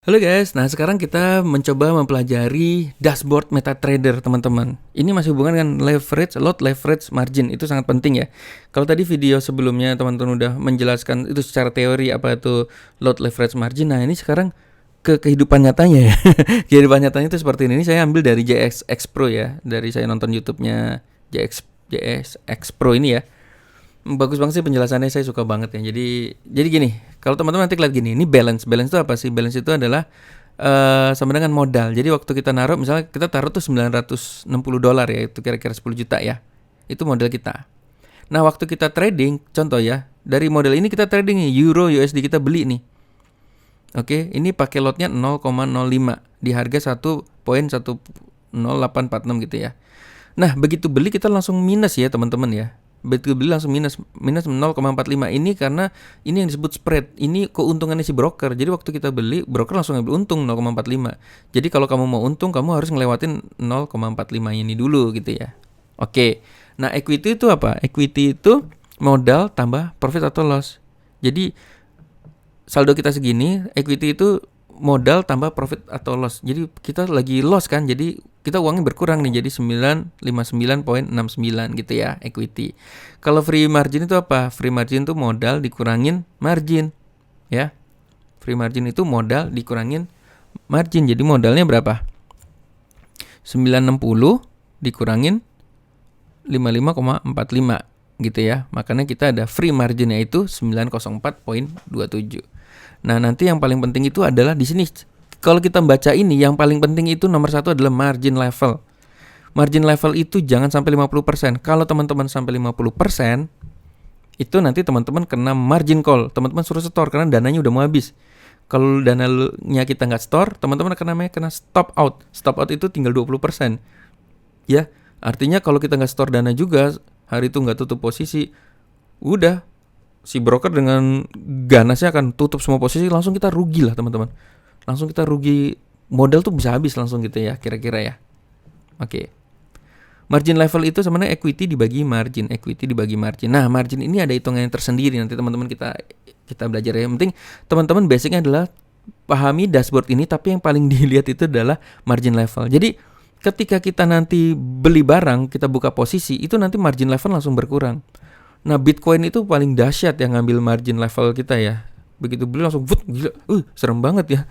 Halo guys, nah sekarang kita mencoba mempelajari dashboard MetaTrader teman-teman. Ini masih hubungan dengan leverage, lot leverage margin, itu sangat penting ya. Kalau tadi video sebelumnya teman-teman udah menjelaskan itu secara teori apa itu lot leverage margin, nah ini sekarang ke kehidupan nyatanya ya. Kehidupan nyatanya itu seperti ini saya ambil dari JXX Pro ya, dari saya nonton YouTube-nya JXX Pro ini ya. Bagus banget sih penjelasannya, saya suka banget ya. Jadi gini, kalau teman-teman nanti lihat gini, ini balance itu apa sih? Balance itu adalah sama dengan modal. Jadi waktu kita naruh, misalnya kita taruh tuh $960 ya, itu kira-kira 10 juta ya. Itu modal kita. Nah waktu kita trading, contoh ya, dari modal ini kita trading nih, Euro USD kita beli nih. Oke, ini pakai lotnya 0,05 di harga 1.10846 gitu ya. Nah begitu beli kita langsung minus ya teman-teman ya. Begitu beli langsung minus 0,45. Ini karena ini yang disebut spread. Ini keuntungannya si broker. Jadi waktu kita beli, broker langsung ngambil untung 0,45. Jadi kalau kamu mau untung, kamu harus ngelewatin 0,45 ini dulu gitu ya. Oke. Nah, equity itu apa? Equity itu modal tambah profit atau loss. Jadi saldo kita segini, equity itu modal tambah profit atau loss. Jadi kita lagi loss kan, jadi kita uangnya berkurang nih, jadi 959.69 gitu ya equity. Kalau free margin itu apa? Free margin itu modal dikurangin margin ya. Free margin itu modal dikurangin margin. Jadi modalnya berapa? 960 dikurangin 55,45 gitu ya. Makanya kita ada free margin yaitu 904.27. Nah, nanti yang paling penting itu adalah di sini. Kalau kita baca ini, yang paling penting itu nomor 1 adalah margin level. Margin level itu jangan sampai 50%. Kalau teman-teman sampai 50%, itu nanti teman-teman kena margin call. Teman-teman suruh store karena dananya udah mau habis. Kalau dananya kita nggak store, teman-teman kena stop out. Stop out itu tinggal 20%. Ya, artinya kalau kita nggak store dana juga, hari itu nggak tutup posisi, udah si broker dengan ganasnya akan tutup semua posisi, langsung kita rugi lah teman-teman. Langsung kita rugi, modal tuh bisa habis langsung gitu ya, kira-kira ya. Oke. Margin level itu sebenarnya equity dibagi margin. Nah, margin ini ada hitungannya tersendiri, nanti teman-teman kita belajar ya. Yang penting teman-teman basicnya adalah pahami dashboard ini, tapi yang paling dilihat itu adalah margin level. Jadi ketika kita nanti beli barang, kita buka posisi, itu nanti margin level langsung berkurang. Nah, Bitcoin itu paling dahsyat yang ngambil margin level kita ya. Begitu beli langsung gila, serem banget ya.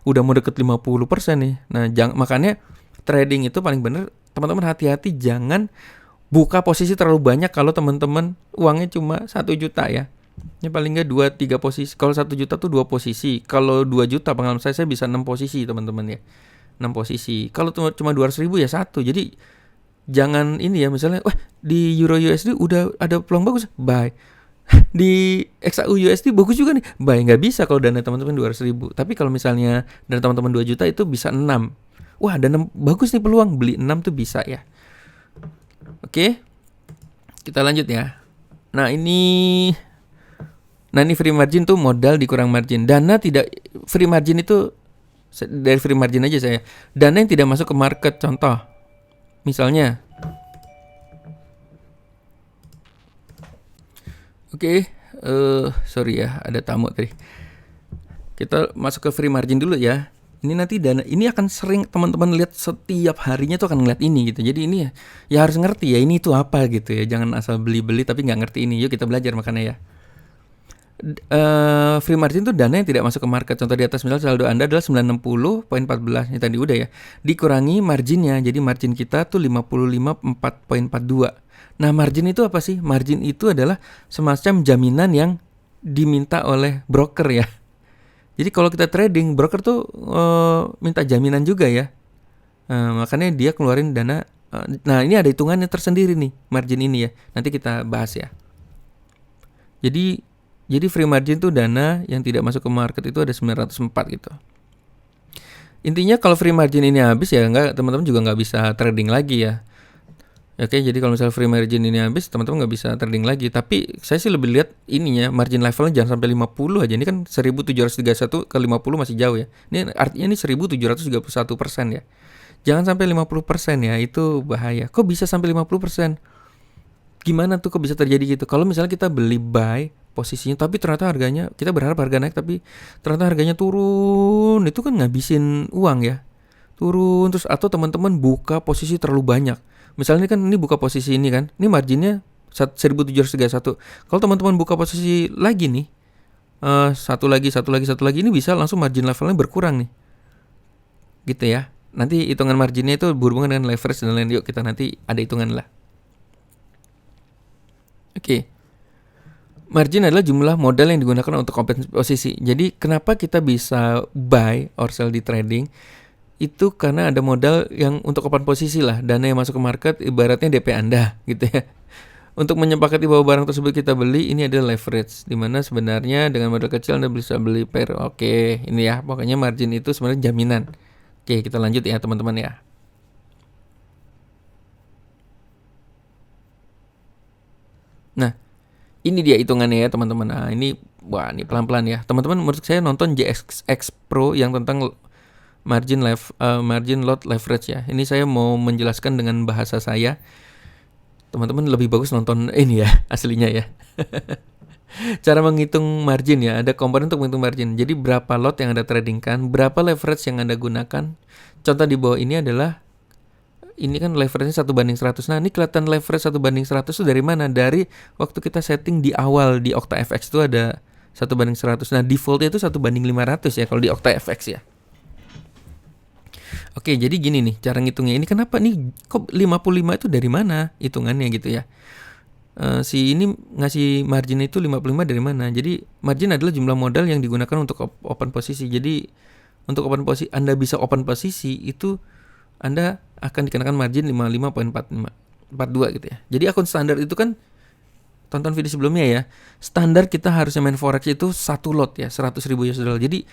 Udah mau deket 50% nih. Nah, makanya trading itu paling bener, teman-teman hati-hati jangan buka posisi terlalu banyak kalau teman-teman uangnya cuma 1 juta ya. Ini paling enggak 2-3 posisi. Kalau 1 juta tuh 2 posisi. Kalau 2 juta pengalaman saya bisa 6 posisi teman-teman ya. 6 posisi. Kalau cuma 200.000 ya 1. Jadi jangan ini ya, misalnya di Euro USD udah ada peluang bagus, buy. Di XAU USD bagus juga nih, buy. Nggak bisa kalau dana teman-teman 200.000. Tapi kalau misalnya dana teman-teman 2 juta itu bisa 6. Wah, dana bagus nih peluang, beli 6 tuh bisa ya. Oke, kita lanjut ya. Nah ini free margin tuh modal dikurang margin. Dana tidak, free margin itu dari free margin aja saya. Dana yang tidak masuk ke market, contoh misalnya sorry ya, ada tamu tadi. Kita masuk ke free margin dulu ya. Ini nanti dana ini akan sering teman-teman lihat setiap harinya tuh akan ngeliat ini gitu. Jadi ini ya harus ngerti ya ini itu apa gitu ya. Jangan asal beli-beli tapi nggak ngerti ini. Yuk kita belajar makanya ya. Free margin itu dana yang tidak masuk ke market. Contoh di atas, misalnya saldo Anda adalah 960.14. Ini tadi udah ya. Dikurangi marginnya. Jadi margin kita tuh 55.4.42. Nah, margin itu apa sih? Margin itu adalah semacam jaminan yang diminta oleh broker ya. Jadi kalau kita trading, broker tuh minta jaminan juga ya. Makanya dia keluarin dana. Nah, ini ada hitungannya tersendiri nih, margin ini ya. Nanti kita bahas ya. Jadi free margin tuh dana yang tidak masuk ke market itu ada 904 gitu. Intinya kalau free margin ini habis ya teman-teman juga nggak bisa trading lagi ya. Oke, jadi kalau misalnya free margin ini habis, teman-teman nggak bisa trading lagi. Tapi saya sih lebih lihat ininya, margin levelnya jangan sampai 50 aja. Ini kan 1731 ke 50 masih jauh ya. Ini artinya ini 1731% ya. Jangan sampai 50% ya, itu bahaya. Kok bisa sampai 50%? Gimana tuh kok bisa terjadi gitu? Kalau misalnya kita beli buy posisinya, tapi ternyata harganya, kita berharap harga naik tapi ternyata harganya turun, itu kan ngabisin uang ya. Turun terus, atau teman-teman buka posisi terlalu banyak. Misalnya kan ini buka posisi ini kan, ini marginnya 1731. Kalau teman-teman buka posisi lagi nih, satu lagi, ini bisa langsung margin levelnya berkurang nih. Gitu ya. Nanti hitungan marginnya itu berhubungan dengan leverage dan lain, yuk kita nanti ada hitungan lah. Oke. Margin adalah jumlah modal yang digunakan untuk open posisi. Jadi kenapa kita bisa buy or sell di trading? Itu karena ada modal yang untuk open posisi lah. Dana yang masuk ke market ibaratnya DP Anda gitu ya. Untuk menyepakati bahwa barang tersebut kita beli, ini adalah leverage. Dimana sebenarnya dengan modal kecil Anda bisa beli pair. Oke, ini ya. Pokoknya margin itu sebenarnya jaminan. Oke, kita lanjut ya teman-teman ya. Nah, ini dia hitungannya ya teman-teman. Nah, ini pelan-pelan ya. Teman-teman menurut saya nonton JXX Pro yang tentang margin lot leverage ya. Ini saya mau menjelaskan dengan bahasa saya. Teman-teman lebih bagus nonton ini ya, aslinya ya. Cara menghitung margin ya, ada komponen untuk menghitung margin. Jadi berapa lot yang Anda tradingkan, berapa leverage yang Anda gunakan. Contoh di bawah ini adalah, ini kan leverage-nya 1:100. Nah, ini kelihatan leverage 1:100 itu dari mana? Dari waktu kita setting di awal di OctaFX itu ada 1:100. Nah, defaultnya itu 1:500 ya kalau di OctaFX ya. Oke, jadi gini nih cara ngitungnya. Ini kenapa nih kok 55 itu dari mana hitungannya gitu ya. Si ini ngasih margin itu 55 dari mana? Jadi margin adalah jumlah modal yang digunakan untuk open posisi. Jadi untuk open posisi, Anda bisa open posisi itu Anda akan dikenakan margin 55.42 gitu ya. Jadi akun standar itu kan, tonton video sebelumnya ya, standar kita harusnya main forex itu 1 lot ya, 100.000 US dollar. Jadi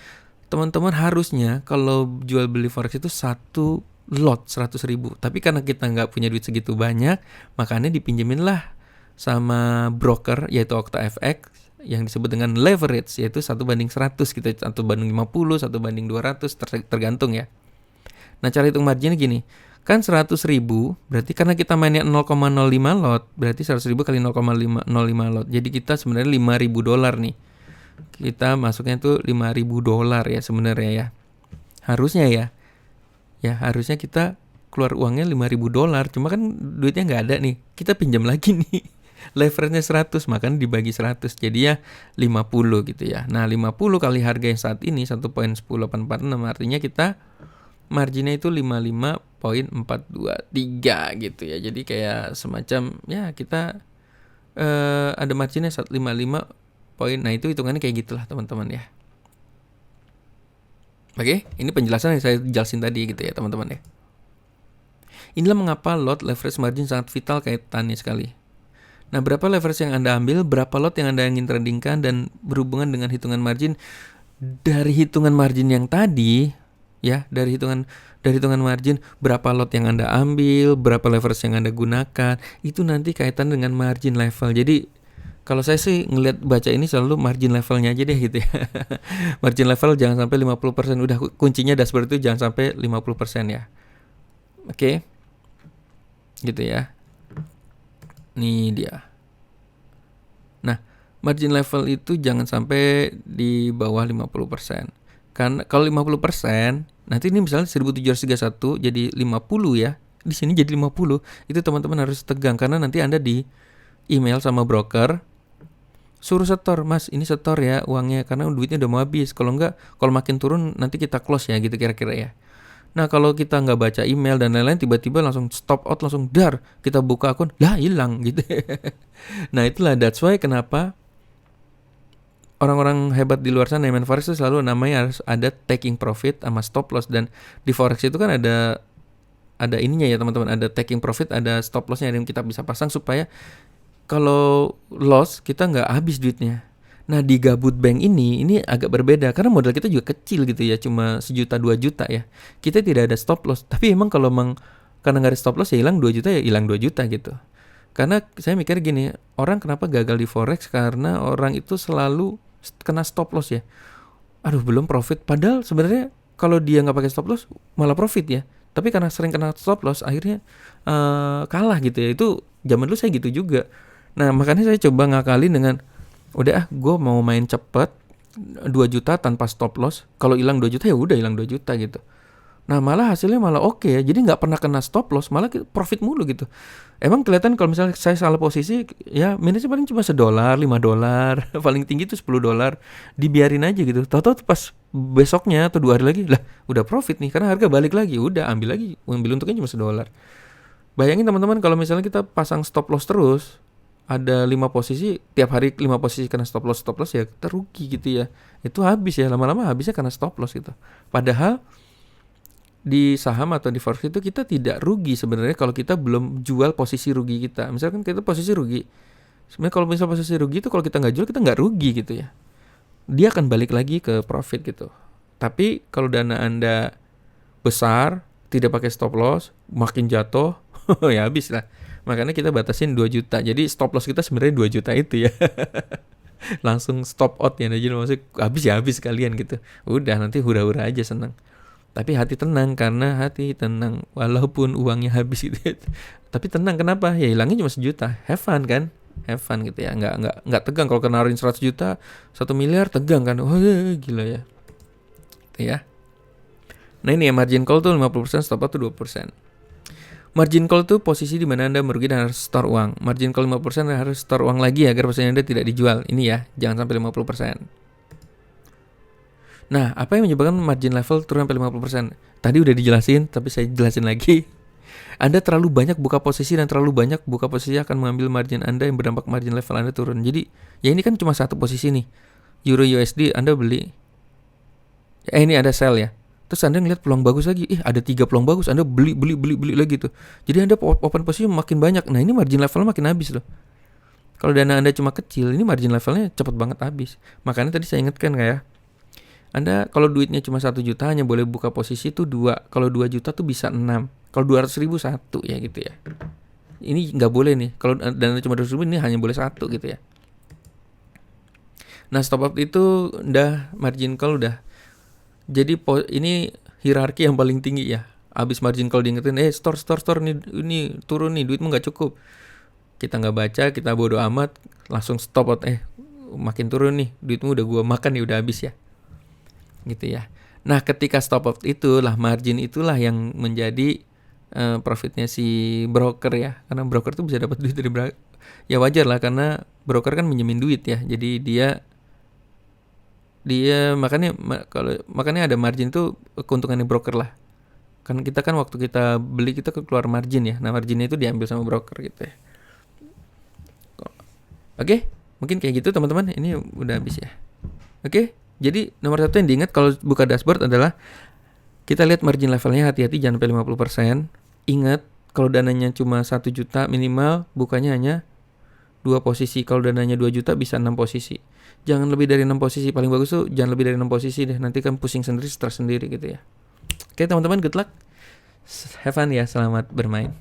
teman-teman harusnya kalau jual beli forex itu 1 lot 100.000. Tapi karena kita nggak punya duit segitu banyak, makanya dipinjemin lah sama broker yaitu OctaFX yang disebut dengan leverage, yaitu 1:100 gitu, 1:50, 1:200 tergantung ya. Nah, cara hitung marginnya gini. Kan 100.000 berarti karena kita mainnya 0,05 lot, berarti 100.000 kali 0,05 lot. Jadi kita sebenarnya $5.000 nih. Kita masuknya itu $5.000 ya sebenarnya ya. Harusnya ya. Ya, harusnya kita keluar uangnya $5.000, cuma kan duitnya nggak ada nih. Kita pinjam lagi nih. Leverage-nya 100, makanya dibagi 100. Jadi ya 50 gitu ya. Nah, 50 kali harga yang saat ini 1.10846, artinya kita marginnya itu 55.423 gitu ya. Jadi kayak semacam ya kita ada marginnya 155 poin. Nah, itu hitungannya kayak gitulah teman-teman ya. Oke, ini penjelasan yang saya jelasin tadi gitu ya teman-teman ya. Inilah mengapa lot leverage margin sangat vital kaitannya sekali. Nah, berapa leverage yang Anda ambil, berapa lot yang Anda ingin tradingkan, dan berhubungan dengan hitungan margin. Dari hitungan margin yang tadi ya, dari hitungan margin, berapa lot yang Anda ambil, berapa leverage yang Anda gunakan, itu nanti kaitan dengan margin level. Jadi kalau saya sih ngelihat baca ini selalu margin levelnya aja deh gitu ya. Margin level jangan sampai 50%, udah kuncinya dashboard itu jangan sampai 50% ya. Oke. Gitu ya. Nih dia. Nah, margin level itu jangan sampai di bawah 50%. Karena kalau 50%, nanti ini misalnya 1731 jadi 50 ya. Di sini jadi 50. Itu teman-teman harus tegang karena nanti Anda di email sama broker suruh setor, Mas, ini setor ya uangnya karena duitnya udah mau habis. Kalau enggak, kalau makin turun nanti kita close ya gitu kira-kira ya. Nah, kalau kita nggak baca email dan lain-lain, tiba-tiba langsung stop out, langsung dar, kita buka akun, lah hilang gitu. Nah, itulah that's why kenapa orang-orang hebat di luar sana yang main forex itu selalu namanya harus ada taking profit sama stop loss. Dan di forex itu kan ada ininya ya teman-teman, ada taking profit, ada stop lossnya yang kita bisa pasang supaya kalau loss kita nggak habis duitnya. Nah, di Gabut Bank ini agak berbeda karena modal kita juga kecil gitu ya, cuma 1-2 juta ya. Kita tidak ada stop loss, tapi emang kalau karena nggak ada stop loss ya hilang 2 juta ya hilang 2 juta gitu. Karena saya mikir gini, orang kenapa gagal di forex karena orang itu selalu kena stop loss ya. Aduh, belum profit, padahal sebenarnya kalau dia nggak pakai stop loss malah profit ya. Tapi karena sering kena stop loss akhirnya kalah gitu ya. Itu zaman dulu saya gitu juga. Nah, makanya saya coba ngakalin dengan Udah gue mau main cepet 2 juta tanpa stop loss. Kalau hilang 2 juta ya udah hilang 2 juta gitu. Nah malah hasilnya malah oke ya. Jadi nggak pernah kena stop loss, malah profit mulu gitu. Emang kelihatan kalau misalnya saya salah posisi ya minusnya paling cuma $1, $5, paling tinggi itu $10. Dibiarin aja gitu. Tahu-tahu pas besoknya atau 2 hari lagi lah udah profit nih karena harga balik lagi. Udah ambil lagi, ambil untungnya cuma $1. Bayangin teman-teman kalau misalnya kita pasang stop loss terus, ada 5 posisi, tiap hari 5 posisi kena stop loss ya kita rugi gitu ya. Itu habis ya, lama-lama habisnya karena stop loss gitu. Padahal di saham atau di forex itu kita tidak rugi sebenarnya kalau kita belum jual posisi rugi kita. Misalkan kita posisi rugi, sebenarnya kalau misal posisi rugi itu kalau kita nggak jual kita nggak rugi gitu ya. Dia akan balik lagi ke profit gitu. Tapi kalau dana Anda besar, tidak pakai stop loss, makin jatuh, ya habis lah. Makanya kita batasin 2 juta. Jadi stop loss kita sebenarnya 2 juta itu ya. Langsung stop out ya. Jadi maksudnya habis ya habis kalian gitu. Udah nanti hura-hura aja senang. Tapi hati tenang karena hati tenang walaupun uangnya habis gitu. Tapi tenang kenapa? Ya hilangnya cuma 1 juta. Have fun kan? Have fun gitu ya. Enggak tegang kalau kenarin 100 juta, 1 miliar tegang kan. Oh gila ya. Gitu ya. Nah ini ya margin call tuh 50%, stop out tuh 20%. Margin call tuh posisi di mana Anda merugi dan harus store uang. Margin call 50% harus store uang lagi agar posisi Anda tidak dijual. Ini ya, jangan sampai 50%. Nah, apa yang menyebabkan margin level turun sampai 50%? Tadi udah dijelasin, tapi saya jelasin lagi. Anda terlalu banyak buka posisi dan terlalu banyak buka posisi akan mengambil margin Anda yang berdampak margin level Anda turun. Jadi, ya ini kan cuma satu posisi nih. Euro USD Anda beli. Ini ada sell ya. Terus Anda ngeliat peluang bagus lagi. Ada 3 peluang bagus. Anda beli lagi tuh. Jadi Anda open posisi makin banyak. Nah, ini margin levelnya makin habis loh. Kalau dana Anda cuma kecil, ini margin levelnya cepet banget habis. Makanya tadi saya ingatkan kayak Anda kalau duitnya cuma 1 juta hanya boleh buka posisi tuh 2. Kalau 2 juta tuh bisa 6. Kalau 200 ribu 1 ya gitu ya. Ini nggak boleh nih. Kalau dana cuma 200 ribu ini hanya boleh 1 gitu ya. Nah stop out itu udah margin call udah. Jadi ini hierarki yang paling tinggi ya. Abis margin call diingetin, store ini turun nih, duitmu nggak cukup. Kita nggak baca, kita bodo amat, langsung stop out. Makin turun nih, duitmu udah gua makan nih, udah habis ya. Gitu ya. Nah ketika stop out itulah margin itulah yang menjadi profitnya si broker ya. Karena broker tuh bisa dapat duit dari ya wajar lah karena broker kan minjemin duit ya. Jadi dia makanya ada margin tuh keuntungannya broker lah. Kan kita kan waktu kita beli kita keluar margin ya. Nah marginnya itu diambil sama broker gitu ya. Oke, mungkin kayak gitu teman-teman. Ini udah habis ya. Oke. Jadi nomor 1 yang diingat kalau buka dashboard adalah kita lihat margin levelnya, hati-hati jangan sampai 50%. Ingat kalau dananya cuma 1 juta minimal bukanya hanya 2 posisi. Kalau dananya 2 juta bisa 6 posisi. Jangan lebih dari 6 posisi. Paling bagus tuh jangan lebih dari 6 posisi deh. Nanti kan pusing sendiri, stres sendiri gitu ya. Oke teman-teman, good luck. Have fun ya, selamat bermain.